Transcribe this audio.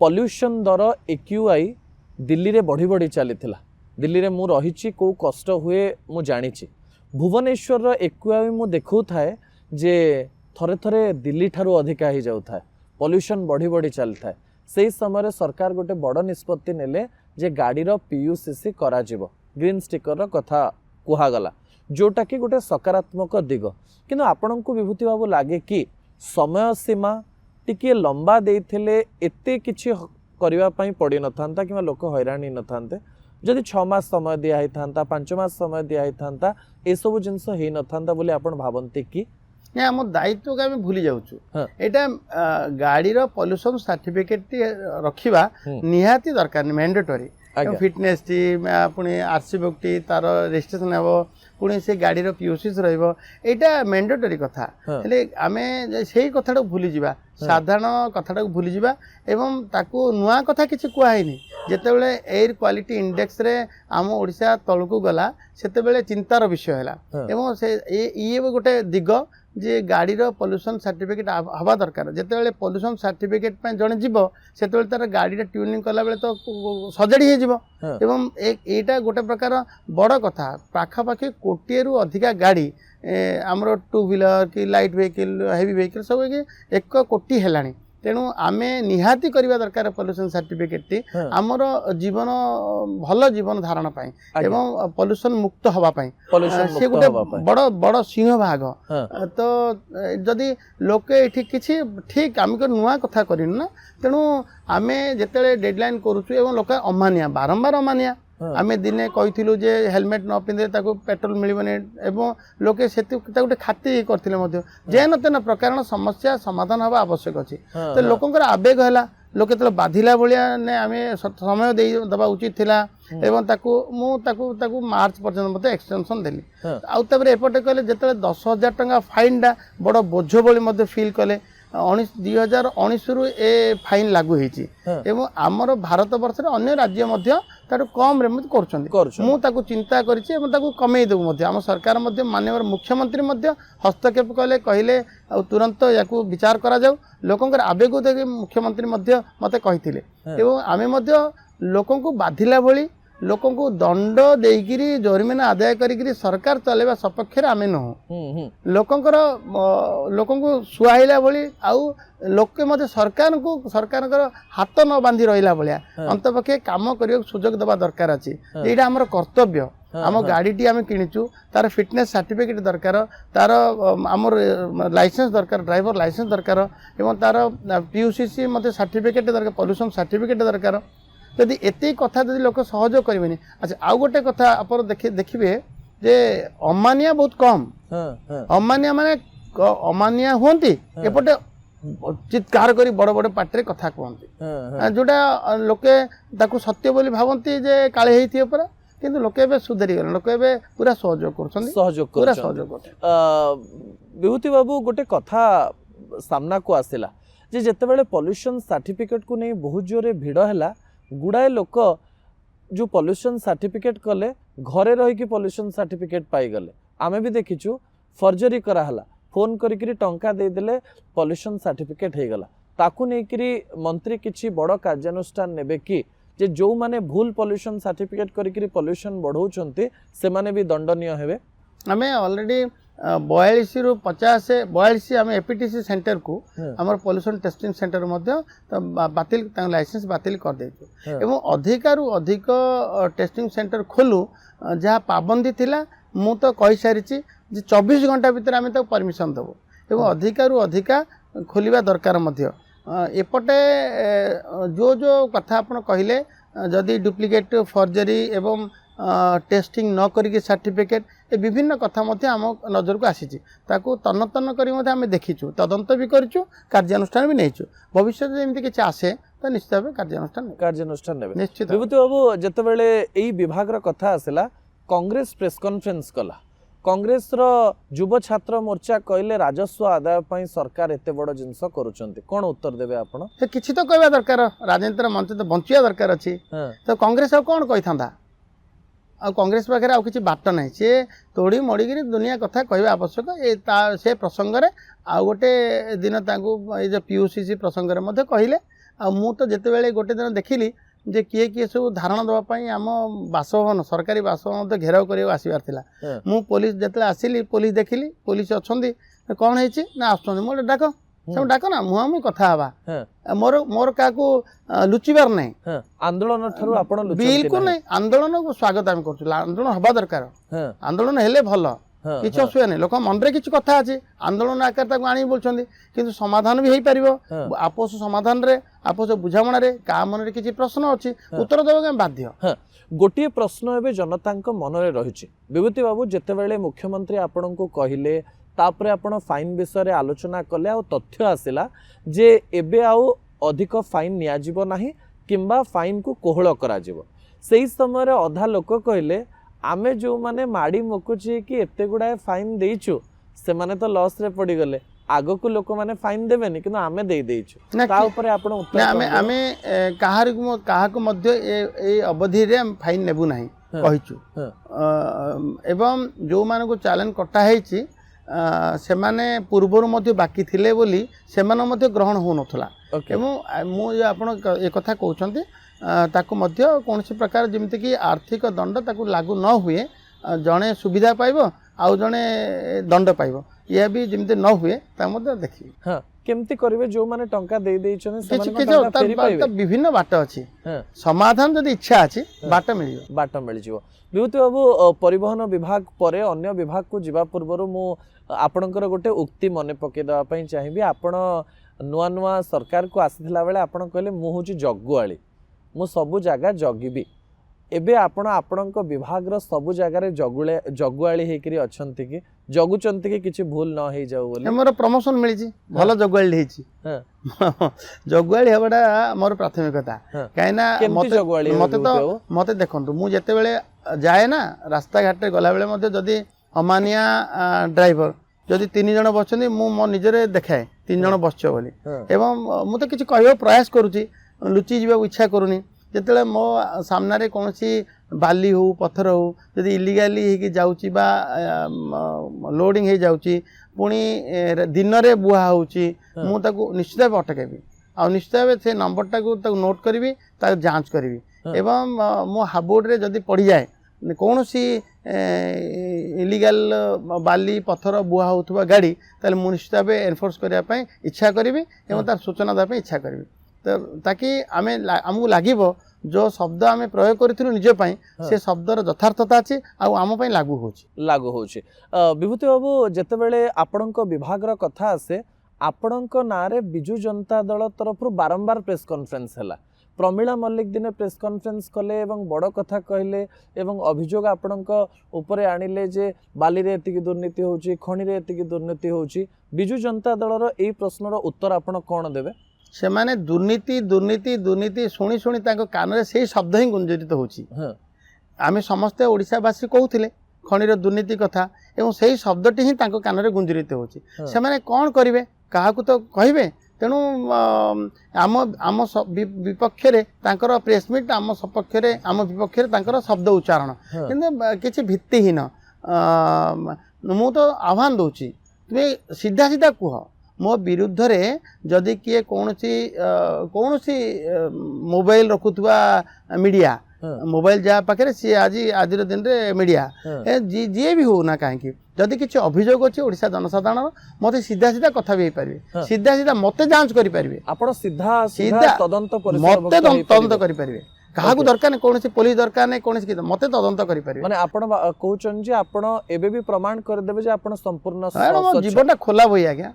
pollution दर AQI Delhi रे बढ़ी बढ़ी चली दिल्ली रे मु रही को कष्ट हुए मु जानी भुवनेश्वर एक्यूआई मु देखु थाए जे थरे थरे दिल्ली ठारू अधिका ही जाउ थाए पॉल्यूशन बढ़ी बढ़ी चली थाए से समय सरकार गोटे बड़ निष्पत्ति नेले जे गाड़ी पीयूसीसी करा जिवो ग्रीन स्टिकर कथा कुहागला जोटा कि गोटे सकारात्मक दिग किंतु आपण को विभूति बाबू लगे कि समय सीमा टिके लंबा देइथिले एते किछि करिवा पई पड़ी न थांता कि लोक हैरानी न थांते जदि 6 मास समय दिया ही थांता 5 मास समय दिया ही थांता ए सब जिंस हे न थांता बोली आपण भाबंते कि ना आम दायित्व का भूली जाऊँ एटा गाड़ी रो पॉल्यूशन सर्टिफिकेट रखिबा निहाती दरकार मैंडेटरी फिटनेस टी पुणी आरसी बुक टी तार रजिस्ट्रेशन हे पुणी से गाड़ी रो पीयूसीस रहिबो एटा मैंडेटरी कथा हेले आमे सेही कथाटा भूली जिबा साधारण कथाटा भूली जिबा एवं ताकू नुआ कथा किछि कुआइनी जेतेबेले एयर क्वालिटी इंडेक्स रे आम ओडिशा तळकू गला सेतेबेले चिंतार विषय हैला एवं से ये गोटे दिग जे गाड़ी रो पॉल्यूशन सर्टिफिकेट हवा दरकार जेतेबेले पॉल्यूशन सर्टिफिकेट पे जणे जीवो सेतेबेले तार गाड़ी रे ट्यूनिंग कला बेले तो सजड़ी हे जीवो एवं एटा गोटे प्रकार बड़ कथा पाखा पाखी कोटिए रु अधिका गाड़ी हमरो 2 व्हीलर की लाइट व्हीकल हेवी व्हीकल सब 1 कोटी हेलानी तेणु आमे निहाती करिवा दरकार पॉल्यूशन सर्टिफिकेट टी हमर जीवन भल जीवन धारण पाई एवं पॉल्यूशन मुक्त हवा पाई से गोटे बड़ बड़ सिंह भाग तो जदि लोके एठी किछि ठीक हमको नुआ कथा करिन ना तेणु आमे जेतेले डेडलाइन करूछु एवं लोक अमानिया बारंबार अमानिया आमे दिने कहिथिलु जे हेलमेट न पिंदे ताको पेट्रोल मिलिबने एवं लोके सेति गोटे खाती करथिले मध्ये जेन तेन प्रकार समस्या समाधान हवा आवश्यक अछि तो लोकंकर आवेग हला लोके तले बाधिला भलिया ने आमे समय दे दबा उचित थिला एवं ताकू मार्च पर्यंत मते एक्सटेंशन देली आउ तबरे एपटे कहले जेतले 10,000 टका फाइन डा बड़ बोझ बोली मते फील कले 2019 रु ए फाइन लागू होईची एवं आमर भारत वर्ष रे अन्य राज्य मध्य तारु कम रे मत करछन मु ताकू चिंता करिछि एवं ताकू कमेई देबो मध्य आम सरकार मध्य माननीय मुख्यमंत्री मध्य हस्तक्षेप कहले तुरंत याकू विचार करा जाऊ लोकंकर आवेग देखि मुख्यमंत्री मध्य मते कहिथिले एवं आमे मध्य लोकन को बाधिला भली लोकन को दंड देइगिरी जरिमाना आदाय करिगिरी सरकार चलेबा सपक्ष आमे न लोकंकर लोकन को सुहाइला भली आउ लोके मते सरकार हाथ न बांधी रहिला भलिया अंतपक्षे काम करियो सुजोग देबा दरकार अछि एटा हमर कर्तव्य आम गाड़ी आम किणीचु तार फिटनेस सर्टिफिकेट दरकार तार आमर लाइसेंस दरकार ड्राइवर लाइसेंस दरकार एवं तार पीयूसीसी मते सर्टिफिकेट दरकार पॉल्यूशन सर्टिफिकेट दरकार यदि एते कथा यदि लोक सहयोग करेंगे अच्छा आउ गोटे कथा आप देखिए जे अमानिया बहुत कम अमानिया माने अमानिया होती एपटे चित्कार करी बड़ बड़ पार्टी कथा कहते जोटा लोके ताकू सत्य बोली भावती जे काले हेइथिए परा किंतु लोके एबे सुधरी गले लोके एबे पूरा सहयोग करछन पूरा सहयोग विभूति बाबू गोटे कथा सामना को आसिला जे जेतेबेले पॉल्यूशन सर्टिफिकेट को नहीं बहुत जोरे भिड़ हैला गुड़ाए लोक जो पॉल्यूशन सर्टिफिकेट कले घरे रही कि पॉल्यूशन सर्टिफिकेट पाई गले आमे भी देखिछु फर्जरी कराहला फोन करिकरी टंका दे देले पॉल्यूशन सर्टिफिकेट हे गला ताकू नेकरी मंत्री किछि बड़ कार्यानुष्ठान नेबे कि जे जो माने भूल पॉल्यूशन सर्टिफिकेट करिकरी पॉल्यूशन बढ़ौचंती से माने भी दंडनीय हेबे आमे ऑलरेडी 42 रु 50 42 आम एपीटीसी सेंटर को आम पॉल्यूशन टेस्टिंग सेंटर मध्य बातिल लाइसेंस बातिल कर देछु एवं अधिकारु अधिक टेस्टिंग सेंटर खोलू जहाँ पाबंदी थिला मु तो कहि सारिछि जे 24 घंटा भीतर आम तो परमिशन देबो एवं अधिकारु अधिका खोलिबा दरकार मध्य एपटे जो जो कथा आपण कहिले जदि डुप्लिकेट फर्जरी एवं टेस्टिंग न करिके सर्टिफिकेट ए विभिन्न कथा मध्य आम नजर को आसी ताकू तन्न तन्न करी मध्य आम देखीचु तदंत भी करिचु कार्यानुष्ठान भी नहींचु भविष्य एमती किछि आसे तो निश्चित भाव कार्यानुष्ठान नेबे निश्चित विभूति बाबू जेतेबेले एई विभाग रो कथा आसिला कांग्रेस प्रेस कॉन्फ्रेंस कला कांग्रेस रो युवा छात्र मोर्चा कहले राजस्व आदाय पई सरकार एते बड़ जिंस करूचंती कोन उत्तर देबे आपण किछि तो कहबा दरकार राजनीतिर मंच तो बंचिया दरकार अछि तो कांग्रेस कोन कहिथांदा आ कांग्रेस पाखे आ किसी बाट ना सी तोड़ी मोड़ी दुनिया कथा कहवा आवश्यक से प्रसंग में आ गोटे दिन जो पीयूसीसी प्रसंग में कहले मु तो जितेबाला गोटे दिन देखिली जे किए किए सब धारणा देवाई आम बासभवन सरकारी बासभवन घेराव कर आसबार मु पुलिस जिते आसिली पुलिस देखिली पुलिस अच्छा कौन है ना आस डाक सब डाक ना मुहांमुही कथा हवा मोर मोर क्या लुचिबार नहीं आंदोलन बिल्कुल नहीं आंदोलन को स्वागत आम कर आंदोलन हवा दरकार आंदोलन हेले भल किसी असुविधा नहीं लोक मन किसी कथा अच्छे आंदोलन आकार आनी बोलते किंतु समाधान भी हो पार आपस समाधान रे आपस बुझामण रे का मन किसी प्रश्न अच्छी उत्तर देवा बाध्य गोटे प्रश्न एवं जनता मन में रही विभूति बाबू जितेबाला मुख्यमंत्री आपण को कहले तापर आपण फाइन विषय आलोचना कले आ तथ्य आसला जे एबे आउ अधिक फाइन नियाजिबो नाही किंबा फाइन को कोहळ कराजिबो सेही समय अधा लोक कहले आमे जो माने माड़ी मुकुची कि एते गुड़ाए फाइन देइछु से माने तो लॉस रे पड़ी गले आगो को लोक माने फाइन देबेनी किंतु आमे देई देइछु ता ऊपर आपण उत्तर आमे आमे काहा को मध्य ए अवधि रे फाइन नेबु नाही कहिछु एवं जो मान को चैलेंज कटा हेछि से माने पूर्वर मध्य बाकी थिले बोली से माने मध्य ग्रहण हो नथला एवं मु आपण ए कथा कहउछन्ते ताकू मध्य कौन प्रकार जमीती कि आर्थिक दंड ताकू लागू न हुए जड़े सुविधा पाइब आउ जड़े दंड पाइब यह भी जमीती न हुए देखिए हाँ केमती करिवे जो माने टंका दे देइ छन से विभिन्न बाट अछि समाधान जदि इच्छा अछि बाट मिल जिवो विभूति बाबू परिवहन विभाग परे अन्य विभाग को जिबा पूर्वरु मु आपणकर गोटे उक्ति मने पके दवा पई चाहिबी आपण नुआ नुआ सरकार को आसीथिला बेले आपण कहले मु होची जगुआली मु सबु जगह जगिबी एबे आपण आपणक विभाग रो सबु जगह रे जगुआली हेकरी अछंती कि जगुचंती कि किछि भूल न हे जाऊ बोली हमर प्रमोशन मिली छी भलो जगुआली हेछि जगुआली हेबडा मोर प्राथमिकता काइना मते देखंतु मु जते बेले जाए ना रास्ता घाट रे गला बेले मते जदी अमानिया ड्राइवर जदि 3 जण बसछनी मु मो निजरे देखाए 3 जण बसछ बोली एवं मु तो किछि कहयो प्रयास करूची लुचि जीवा इच्छा करूनी जिते मो सामने कौन बाली हो पत्थर हो जदि इलिगाली हो जाऊँगी बा लोडिंग हो जाऊँगी पुणी दिन में बुहा होची मुझे निश्चित भाव अटकैबी आ निश्चित भाव से नंबरटा को नोट करी जांच करी एवं मो हाबोर्ड रे जदि पड़ जाए कौन सी इलिगाल बाली पत्थर बुहा होता गाड़ी ताले मु निश्चित भाव एनफोर्स करने इच्छा करी तार सूचना देवाई इच्छा करी तो ताकि आमे आमको लगे जो शब्द आम प्रयोग करूँ निजपाई से शब्दर यथार्थता अच्छी आम लागू हो विभूति बाबू जितेबाला आपण विभाग कथा आसे आपण ना बिजु जनता दल तरफ बारंबार प्रेस कॉन्फ्रेंस है प्रमिला मल्लिक दिने प्रेस कॉन्फ्रेंस कले एवं बड़ कथा कहले एवं अभियोग आपण उपरे आनिले जे बाली रे एतिकी दुर्नीति होची खणी रे एतिकी दुर्नीति होची बिजु जनता दलर एई प्रश्नर उत्तर आपण कोन देबे से माने दुर्नीति दुर्नीति दुर्नीति शुणी शुणी कान से शब्द ही गुंजरित होची आमे समस्ते ओडिशावासी कहूथिले खणीर दुर्नीति कथा एवं से शब्दटी ही कान में गुंजरित होची से माने कौन करिवे काहाकू तो कहिबे तेणु आम आम विपक्ष तांकर प्रेसमिट आम सपक्ष आम विपक्ष शब्द उच्चारण किंतु किसी भित्तिहीन मु तो आह्वान दूची तुम्हें सीधा सीधा कह मो विरुद्ध रे जदि किए कौन सी मोबाइल रखुवा मीडिया मोबाइल जहाँ पाखे सी आज आज दिन रे मीडिया जी भी हो ना कहीं जदि किसी अभियोग अच्छे ओडिशा जनसाधारण मत सीधा सीधा कथा भी पारे सीधा सीधा मत जांच करें आप सीधा सीधा तदंत मत तदंत करें क्या दरकार नहीं कौन पुलिस दरकार नहीं कौन मत तदंत करें माने आपण कहउछन जे आपण एबे भी प्रमाण कर देबे जे आपण संपूर्ण जीवन खोला बही आज्ञा